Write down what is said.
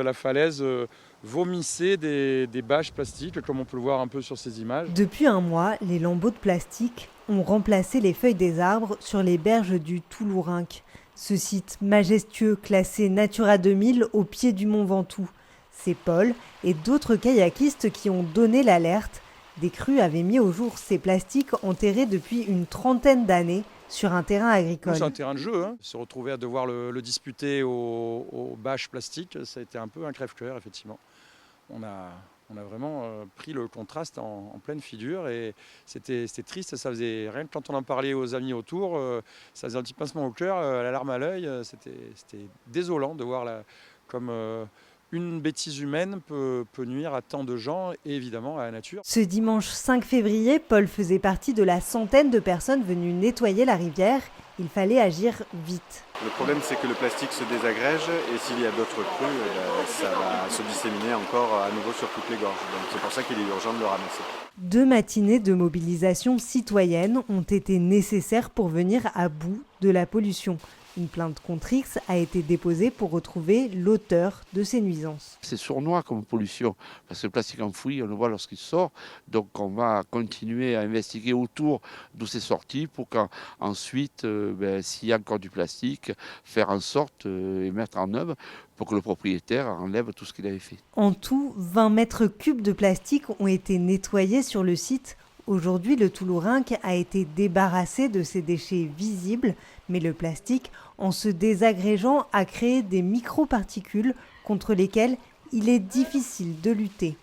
La falaise vomissait des bâches plastiques, comme on peut le voir un peu sur ces images. Depuis un mois, les lambeaux de plastique ont remplacé les feuilles des arbres sur les berges du Toulourenc. Ce site majestueux classé Natura 2000 au pied du mont Ventoux. C'est Paul et d'autres kayakistes qui ont donné l'alerte. Des crues avaient mis au jour ces plastiques enterrés depuis une trentaine d'années sur un terrain agricole. C'est un terrain de jeu. Se retrouver à devoir le disputer aux bâches plastiques, ça a été un peu un crève-cœur, effectivement. On a vraiment pris le contraste en pleine figure et c'était triste. Ça faisait, rien que quand on en parlait aux amis autour, ça faisait un petit pincement au cœur, la larme à l'œil. C'était désolant de voir comme une bêtise humaine peut nuire à tant de gens et évidemment à la nature. Ce dimanche 5 février, Paul faisait partie de la centaine de personnes venues nettoyer la rivière. Il fallait agir vite. Le problème, c'est que le plastique se désagrège et s'il y a d'autres crues, ça va se disséminer encore à nouveau sur toutes les gorges. Donc c'est pour ça qu'il est urgent de le ramasser. 2 matinées de mobilisation citoyenne ont été nécessaires pour venir à bout de la pollution. Une plainte contre X a été déposée pour retrouver l'auteur de ces nuisances. C'est sournois comme pollution, parce que le plastique enfoui, on le voit lorsqu'il sort. Donc on va continuer à investiguer autour d'où c'est sorti pour qu'ensuite, s'il y a encore du plastique, faire en sorte et mettre en œuvre pour que le propriétaire enlève tout ce qu'il avait fait. En tout, 20 mètres cubes de plastique ont été nettoyés sur le site. Aujourd'hui, le Toulourenc a été débarrassé de ses déchets visibles, mais le plastique, en se désagrégeant, a créé des microparticules contre lesquelles il est difficile de lutter.